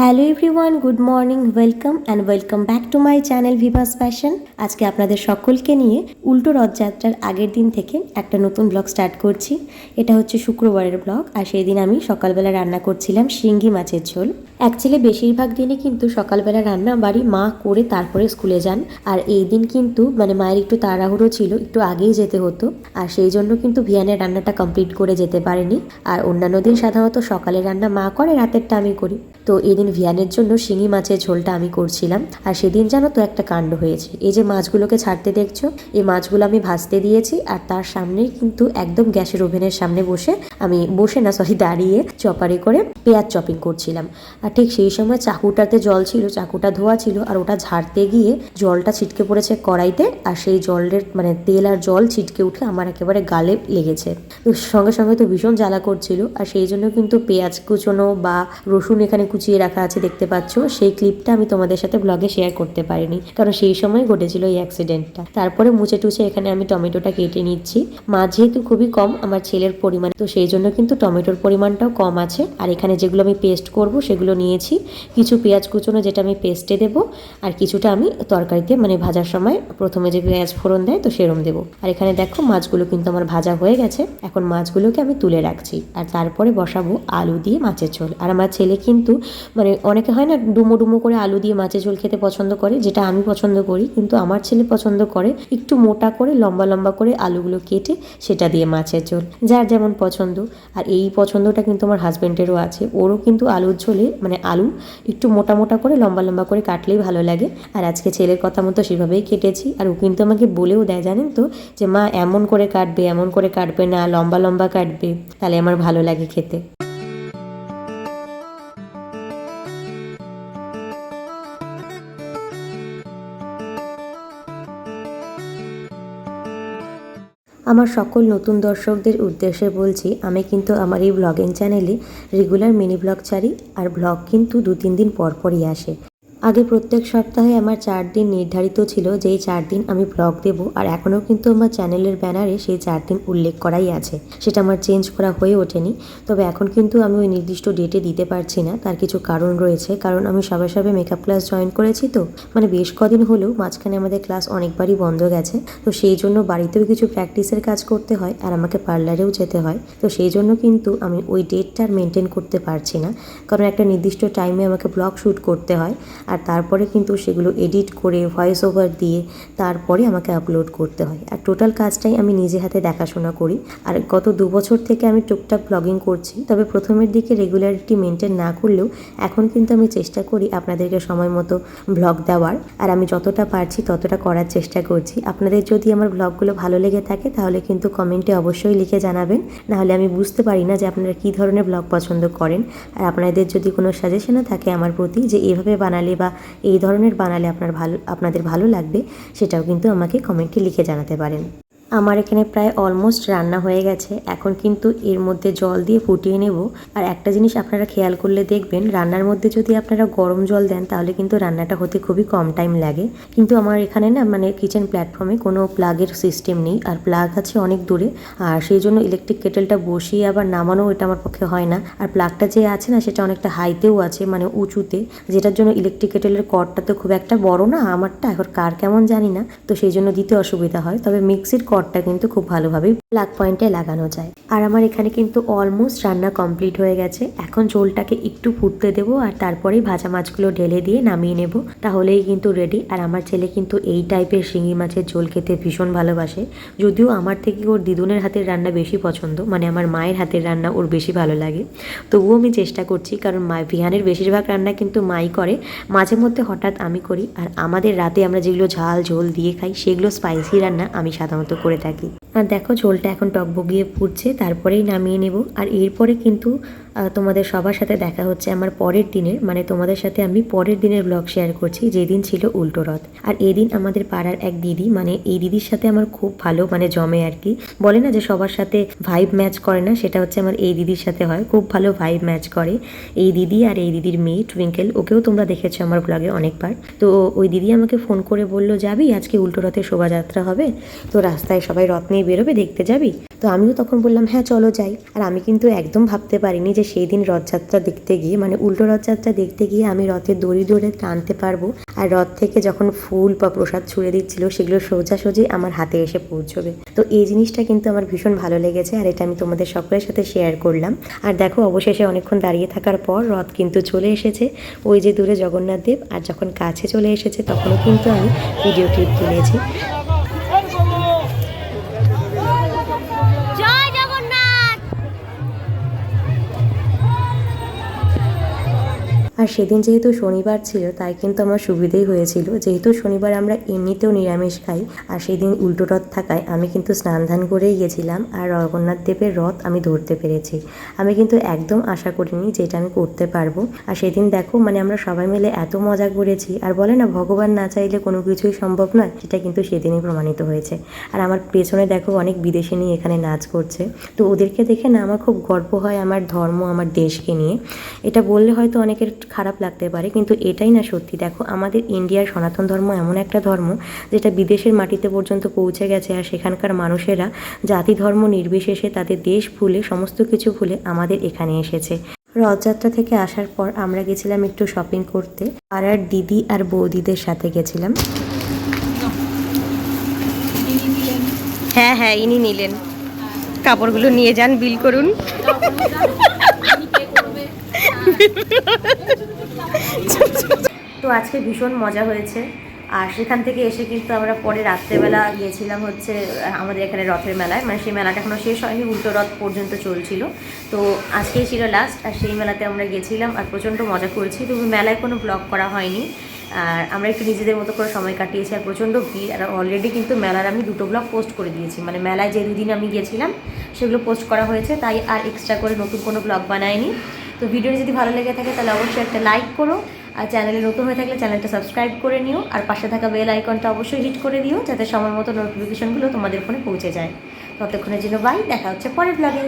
Hello everyone, good morning, welcome back to my channel Vivas fashion. আজকে আপনাদের সকলকে নিয়ে উল্টো রথযাত্রার আগের দিন থেকে একটা নতুন ব্লগ স্টার্ট করছি। এটা হচ্ছে শুক্রবারের ব্লগ, আর সেই দিন আমি সকালবেলা রান্না করছিলাম শিঙ্গি মাছের ঝোল। অ্যাকচুয়ালি বেশিরভাগ দিনই কিন্তু সকালবেলা রান্না বাড়ি মা করে তারপরে স্কুলে যান, আর এই দিন কিন্তু মায়ের একটু তাড়াহুড়ো ছিল, একটু আগেই যেতে হতো, আর সেই জন্য কিন্তু ভিয়ানের রান্নাটা কমপ্লিট করে যেতে পারেনি। আর অন্যান্য দিন সাধারণত সকালে রান্না মা করে, রাতেরটা আমি করি। তো এই দিন ভিয়ানের জন্য শিঙি মাছের ঝোলটা আমি করছিলাম। আর সেদিন জানো তো একটা কাণ্ড হয়েছে। এই যে মাছগুলোকে ছাড়তে দেখছো, এই মাছগুলো আমি ভাজতে দিয়েছি, আর তার সামনেই কিন্তু একদম গ্যাসের ওভেনের সামনে দাঁড়িয়ে চপারে করে পেঁয়াজ চপিং করছিলাম। আর ঠিক সেই সময় চাকুটাতে জল ছিল, চাকুটা ধোয়া ছিল, আর ওটা ঝাড়তে গিয়ে জলটা ছিটকে পড়েছে কড়াইতে, আর সেই জলের তেল আর জল ছিটকে উঠে আমার একেবারে গালে লেগেছে। তো সঙ্গে সঙ্গে তো ভীষণ জ্বালা করছিল, আর সেই জন্য কিন্তু পেঁয়াজ কুচোনো বা রসুন এখানে কুচিয়ে রাখা আছে দেখতে পাচ্ছ, সেই ক্লিপটা আমি তোমাদের সাথে ব্লগে শেয়ার করতে পারিনি, কারণ সেই সময় ঘটেছিল এই অ্যাক্সিডেন্টটা। তারপরে মুছে টুছে এখানে আমি টমেটোটা কেটে নিচ্ছি। মাছ যেহেতু খুবই কম আমার ছেলের পরিমাণ, তো সেই জন্য কিন্তু টমেটোর পরিমাণটাও কম আছে। আর এখানে যেগুলো আমি পেস্ট করব সেগুলো নিয়েছি, কিছু পেঁয়াজ কুচোনো যেটা আমি পেস্টে দেবো, আর কিছুটা আমি তরকারিতে ভাজার সময় প্রথমে যে পেঁয়াজ ফোড়ন দেয় তো সেরম দেবো। আর এখানে দেখো মাছগুলো কিন্তু আমার ভাজা হয়ে গেছে। এখন মাছগুলোকে আমি তুলে রাখছি, আর তারপরে বসাবো আলু দিয়ে মাছের ঝোল। আর আমার ছেলে কিন্তু অনেকে হয় না ডুমো ডুমো করে আলু দিয়ে মাছের ঝোল খেতে পছন্দ করে, যেটা আমি পছন্দ করি, কিন্তু আমার ছেলে পছন্দ করে একটু মোটা করে লম্বা লম্বা করে আলুগুলো কেটে সেটা দিয়ে মাছের ঝোল, যার যেমন পছন্দ। আর এই পছন্দটা কিন্তু আমার হাজব্যান্ডেরও আছে, ওরও কিন্তু আলুর ঝোলে আলু একটু মোটা মোটা করে লম্বা লম্বা করে কাটলেই ভালো লাগে। আর আজকে ছেলের কথা মতো সেভাবেই কেটেছি। আর ও কিন্তু আমাকে বলেও দেয়, জানেন তো, যে মা এমন করে কাটবে না, লম্বা লম্বা কাটবে, তাহলে আমার ভালো লাগে খেতে। আমার সকল নতুন দর্শকদের উদ্দেশ্যে বলছি, আমি কিন্তু আমার এই ব্লগিং চ্যানেলে রেগুলার মিনি ব্লগ ছাড়ি, আর ব্লগ কিন্তু 2-3 দিন পরই আসে। আগে প্রত্যেক সপ্তাহে আমার 4 দিন নির্ধারিত ছিল, যেই 4 দিন আমি ব্লগ দেব, আর এখনও কিন্তু আমার চ্যানেলের ব্যানারে সেই 4 দিন উল্লেখ করাই আছে। সেটা আমার চেঞ্জ করা হয়ে ওঠেনি। তবে এখন কিন্তু আমি ওই নির্দিষ্ট ডেটে দিতে পারছি না, তার কিছু কারণ রয়েছে। কারণ আমি সবে মেকআপ ক্লাস জয়েন করেছি, তো বেশ কদিন হলেও মাঝখানে আমাদের ক্লাস অনেকবারই বন্ধ গেছে। তো সেই জন্য বাড়িতেও কিছু প্র্যাকটিসের কাজ করতে হয়, আর আমাকে পার্লারেও যেতে হয়। তো সেই জন্য কিন্তু আমি ওই ডেটটা আর মেনটেন করতে পারছি না, কারণ একটা নির্দিষ্ট টাইমে আমাকে ব্লগ শ্যুট করতে হয়, আর তারপরে কিন্তু সেগুলো এডিট করে ভয়েস ওভার দিয়ে তারপরে আমাকে আপলোড করতে হয়। আর টোটাল কাজটাই আমি নিজে হাতে দেখাশোনা করি। আর গত 2 বছর থেকে আমি টুকটাক ব্লগিং করছি, তবে প্রথমের দিকে রেগুলারিটি মেনটেন না করলেও এখন কিন্তু আমি চেষ্টা করি আপনাদেরকে সময় মতো ব্লগ দেওয়ার, আর আমি যতটা পারছি ততটা করার চেষ্টা করছি। আপনাদের যদি আমার ব্লগগুলো ভালো লেগে থাকে তাহলে কিন্তু কমেন্টে অবশ্যই লিখে জানাবেন, নাহলে আমি বুঝতে পারি না যে আপনারা কী ধরনের ব্লগ পছন্দ করেন। আর আপনাদের যদি কোনো সাজেশনও থাকে আমার প্রতি, যে এইভাবে বানালে বা এই ধরনের বানালে আপনাদের ভালো লাগবে, সেটাও কিন্তু আমাকে কমেন্টে লিখে জানাতে পারেন। আমার এখানে প্রায় অলমোস্ট রান্না হয়ে গেছে। এখন কিন্তু এর মধ্যে জল দিয়ে ফুটিয়ে নেব। আর একটা জিনিস আপনারা খেয়াল করলে দেখবেন, রান্নার মধ্যে যদি আপনারা গরম জল দেন তাহলে কিন্তু রান্নাটা হতে খুবই কম টাইম লাগে। কিন্তু আমার এখানে না কিচেন প্ল্যাটফর্মে কোনো প্লাগের সিস্টেম নেই, আর প্লাগ আছে অনেক দূরে, আর সেই জন্য ইলেকট্রিক কেটেলটা বসিয়ে আবার নামানো এটা আমার পক্ষে হয় না। আর প্লাগটা যে আছে না সেটা অনেকটা হাইতেও আছে, উঁচুতে, যেটার জন্য ইলেকট্রিক কেটেলের কর্ডটা তো খুব একটা বড় না আমারটা, এখন কার কেমন জানি না, তো সেই জন্য দিতে অসুবিধা হয়। তবে মিক্সির কর্ডটা কিন্তু খুব ভালোভাবে প্লাগ পয়েন্টে লাগানো যায়। আর আমার এখানে কিন্তু অলমোস্ট রান্না কমপ্লিট হয়ে গেছে। এখন ঝোলটাকে একটু ফুটতে দেবো, আর তারপরেই ভাজা মাছগুলো ঢেলে দিয়ে নামিয়ে নেব, তাহলেই কিন্তু রেডি। আর আমার ছেলে কিন্তু এই টাইপের শিঙি মাছের ঝোল খেতে ভীষণ ভালোবাসে, যদিও আমার থেকে ওর দিদুনের হাতের রান্না বেশি পছন্দ, আমার মায়ের হাতের রান্না ওর বেশি ভালো লাগে। তবুও আমি চেষ্টা করছি, কারণ ভিহানের বেশিরভাগ রান্না কিন্তু মাই করে, মাঝে মধ্যে হঠাৎ আমি করি। আর আমাদের রাতে আমরা যেগুলো ঝাল ঝোল দিয়ে খাই সেগুলো স্পাইসি রান্না আমি সাধারণত করে থাকি। আর দেখো ঝোলটা এখন টকবগিয়ে ফুটছে, তারপরেই নামিয়ে নেব। আর এরপরে কিন্তু তোমাদের সবার সাথে দেখা হচ্ছে আমার পরের দিনের, তোমাদের সাথে আমি পরের দিনের ব্লগ শেয়ার করছি, যেদিন ছিল উল্টো রথ। আর এই দিন আমাদের পাড়ার এক দিদি, এই দিদির সাথে আমার খুব ভালো জমে আর কি। বলে না যে সবার সাথে ভাইব ম্যাচ করে না, সেটা হচ্ছে আমার এই দিদির সাথে হয়, খুব ভালো ভাইব ম্যাচ করে এই দিদি। আর এই দিদির মেয়ে টুইঙ্কেল, ওকেও তোমরা দেখেছো আমার ব্লগে অনেকবার। তো ওই দিদি আমাকে ফোন করে বললো, যাবি আজকে উল্টো রথের শোভাযাত্রা হবে, তো রাস্তায় সবাই রথ নিয়ে বেরোবে, দেখতে যাবি? তো আমিও তখন বললাম হ্যাঁ চলো যাই। আর আমি কিন্তু একদম ভাবতে পারিনি যে সেই দিন রথযাত্রা দেখতে গিয়ে, মানে উল্টো রথযাত্রা দেখতে গিয়ে আমি রথের দড়ি ধরে টানতে পারবো, আর রথ থেকে যখন ফুল বা প্রসাদ ছুঁড়ে দিচ্ছিল সেগুলো সোজাসুজি আমার হাতে এসে পৌঁছবে। তো এই জিনিসটা কিন্তু আমার ভীষণ ভালো লেগেছে, আর এটা আমি তোমাদের সকলের সাথে শেয়ার করলাম। আর দেখো অবশেষে অনেকক্ষণ দাঁড়িয়ে থাকার পর রথ কিন্তু চলে এসেছে, ওই যে দূরে জগন্নাথ দেব। আর যখন কাছে চলে এসেছে তখনও কিন্তু আমি ভিডিও ক্লিপ তুলেছি। আর সেদিন যেহেতু শনিবার ছিল তাই কিন্তু আমার সুবিধেই হয়েছিল, যেহেতু শনিবার আমরা এমনিতেও নিরামিষ খাই, আর সেদিন উল্টো রথ থাকায় আমি কিন্তু স্নান ধান করেই গেছিলাম, আর জগন্নাথ দেবের রথ আমি ধরতে পেরেছি। আমি কিন্তু একদম আশা করিনি যে এটা আমি করতে পারবো। আর সেদিন দেখো মানে আমরা সবাই মিলে এত মজা করেছি, আর বলে না ভগবান না চাইলে কোনো কিছুই সম্ভব নয়, সেটা কিন্তু সেদিনই প্রমাণিত হয়েছে। আর আমার পেছনে দেখো অনেক বিদেশিনী এখানে নাচ করছে, তো ওদেরকে দেখে না আমার খুব গর্ব হয় আমার ধর্ম, আমার দেশকে নিয়ে। এটা বললে হয়তো অনেকের খারাপ লাগতে পারে, কিন্তু এটাই না সত্যি। দেখো আমাদের ইন্ডিয়ার সনাতন ধর্ম এমন একটা ধর্ম যেটা বিদেশের মাটিতে পর্যন্ত পৌঁছে গেছে, আর সেখানকার মানুষেরা জাতি ধর্ম নির্বিশেষে তাদের দেশ ভুলে, সমস্ত কিছু ভুলে আমাদের এখানে এসেছে। রথযাত্রা থেকে আসার পর আমরা গেছিলাম একটু শপিং করতে, আর দিদি আর বৌদিদের সাথে গেছিলাম। হ্যাঁ হ্যাঁ ইনি নিলেন, কাপড়গুলো নিয়ে যান, বিল করুন। তো আজকে ভীষণ মজা হয়েছে। আর সেখান থেকে এসে কিন্তু আমরা পরে রাত্রেবেলা গিয়েছিলাম হচ্ছে আমাদের এখানে রথের মেলায়, মানে সেই মেলাটা এখনও শেষ হয়নি, উল্টো রথ পর্যন্ত চলছিল। তো আজকেই ছিল লাস্ট, আর সেই মেলাতে আমরা গেছিলাম আর প্রচণ্ড মজা করেছি। তবু মেলায় কোনো ব্লগ করা হয়নি, আর আমরা একটু নিজেদের মতো করে সময় কাটিয়েছি। আর প্রচণ্ড ভিড়, আর অলরেডি কিন্তু মেলার আমি 2টো ব্লগ পোস্ট করে দিয়েছি, মানে মেলায় যে 2 দিন আমি গিয়েছিলাম সেগুলো পোস্ট করা হয়েছে, তাই আর এক্সট্রা করে নতুন কোনো ব্লগ বানাইনি। তো ভিডিওটি যদি ভালো লেগে থাকে তাহলে অবশ্যই একটা লাইক করো, আর চ্যানেলে নতুন হয়ে থাকলে চ্যানেলটা সাবস্ক্রাইব করে নিও, আর পাশে থাকা বেল আইকনটা অবশ্যই হিট করে দিও যাতে সময় মতো নোটিফিকেশনগুলো তোমাদের ফোনে পৌঁছে যায়। ততক্ষণের জন্য বাই, দেখা হচ্ছে পরের ব্লগে।